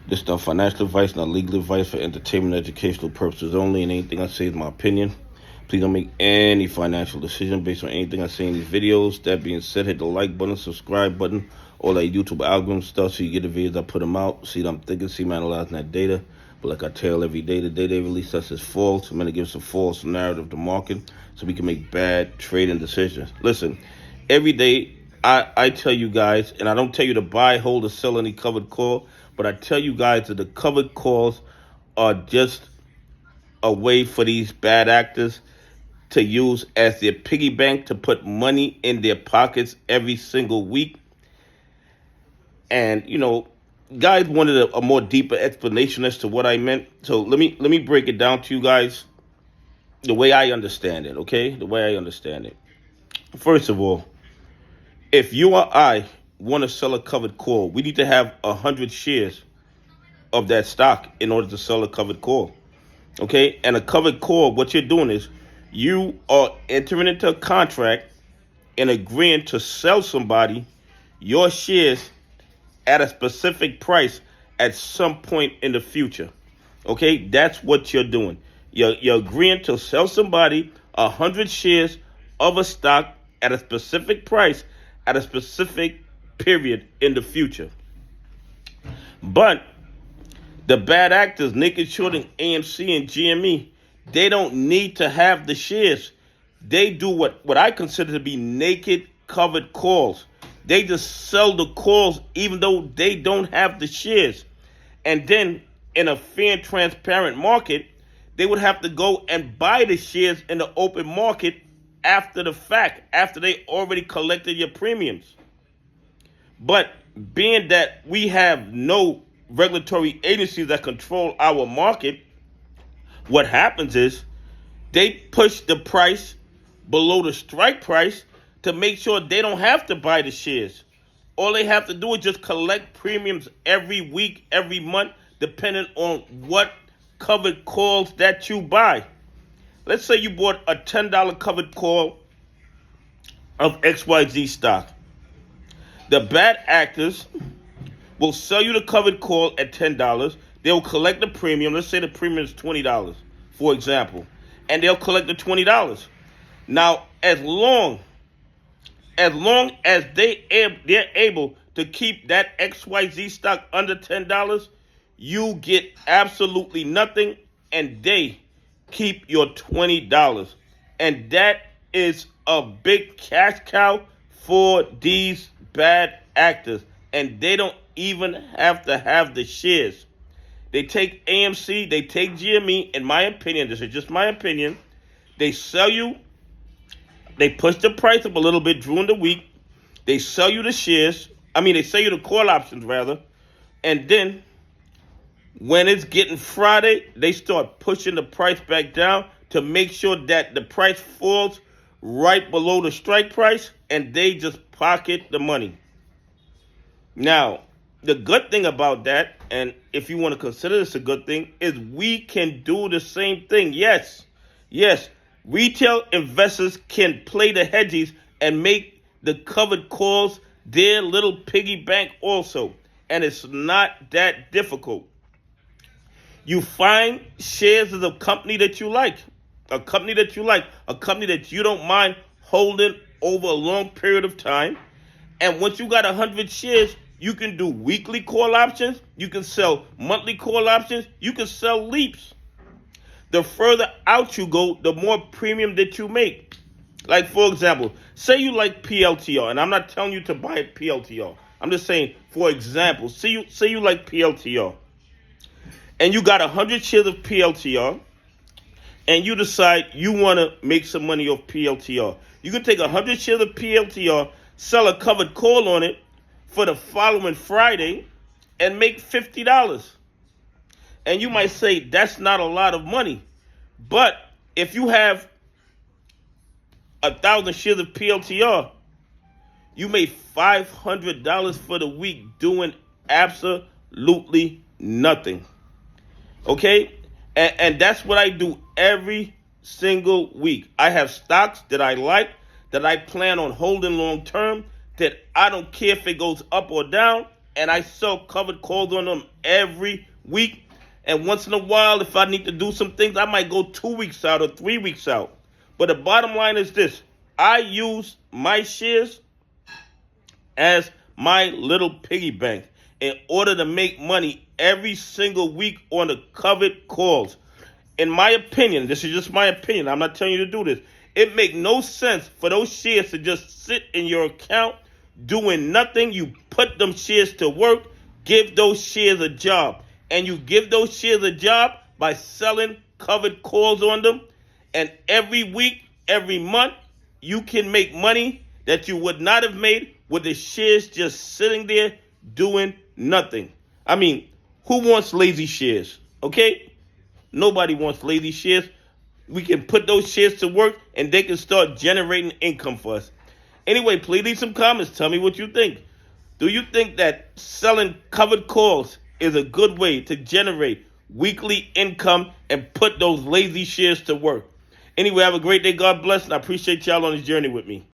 This is not financial advice, not legal advice, for entertainment and educational purposes only, and anything I say is my opinion. Please don't make any financial decision based on anything I say in these videos. That being said, hit the like button, subscribe button, all that YouTube algorithm stuff so you get the videos I put them out. See what I'm thinking, see me analyzing that data. But like I tell every day, the day they release us is false. I'm going to give us a false narrative to market so we can make bad trading decisions. Listen, every day I tell you guys, and I don't tell you to buy, hold, or sell any covered call, but I tell you guys that the covered calls are just a way for these bad actors to use as their piggy bank to put money in their pockets every single week. And, guys wanted a more deeper explanation as to what I meant. So let me break it down to you guys the way I understand it, okay? The way I understand it. First of all, if you or I want to sell a covered call, we need to have 100 shares of that stock in order to sell a covered call, okay? And a covered call, what you're doing is you are entering into a contract and agreeing to sell somebody your shares at a specific price at some point in the future, okay? That's what you're doing. You're agreeing to sell somebody 100 shares of a stock at a specific price at a specific period in the future. But the bad actors, naked shorting AMC and GME, they don't need to have the shares. They do what I consider to be naked covered calls. They just sell the calls even though they don't have the shares. And then in a fair and transparent market, they would have to go and buy the shares in the open market after the fact, after they already collected your premiums. But being that we have no regulatory agencies that control our market, what happens is they push the price below the strike price to make sure they don't have to buy the shares. All they have to do is just collect premiums every week, every month, depending on what covered calls that you buy. Let's say you bought a $10 covered call of XYZ stock. The bad actors will sell you the covered call at $10. They will collect the premium. Let's say the premium is $20, for example. And they'll collect the $20. Now, as long as they're able to keep that XYZ stock under $10, you get absolutely nothing, and they keep your $20. And that is a big cash cow for these bad actors. And they don't even have to have the shares. They take AMC, they take GME, in my opinion, this is just my opinion, they sell you, they push the price up a little bit during the week, they sell you the shares, they sell you the call options rather, and then when it's getting Friday, they start pushing the price back down to make sure that the price falls right below the strike price, and they just pocket the money. Now, the good thing about that, and if you want to consider this a good thing, is we can do the same thing. Yes, retail investors can play the hedgies and make the covered calls their little piggy bank also. And it's not that difficult. You find shares of a company that you like, a company that you don't mind holding over a long period of time. And once you got 100 shares, you can do weekly call options. You can sell monthly call options. You can sell leaps. The further out you go, the more premium that you make. Like, for example, say you like PLTR, and I'm not telling you to buy PLTR. I'm just saying, for example, say you like PLTR, and you got 100 shares of PLTR, and you decide you want to make some money off PLTR. You can take 100 shares of PLTR, sell a covered call on it for the following Friday, and make $50. And you might say that's not a lot of money. But if you have 1,000 shares of PLTR, you made $500 for the week doing absolutely nothing. Okay? And that's what I do every single week. I have stocks that I like, that I plan on holding long term, that I don't care if it goes up or down. and I sell covered calls on them every week. And once in a while, if I need to do some things, I might go 2 weeks out or 3 weeks out. But the bottom line is this: I use my shares as my little piggy bank in order to make money every single week on the covered calls. In my opinion, this is just my opinion, I'm not telling you to do this, it makes no sense for those shares to just sit in your account doing nothing. You put them shares to work, give those shares a job. And you give those shares a job by selling covered calls on them. And every week, every month, you can make money that you would not have made with the shares just sitting there doing nothing. I mean, who wants lazy shares? Okay? Nobody wants lazy shares. We can put those shares to work and they can start generating income for us. Anyway, please leave some comments. Tell me what you think. Do you think that selling covered calls is a good way to generate weekly income and put those lazy shares to work? Anyway, have a great day. God bless, and I appreciate y'all on this journey with me.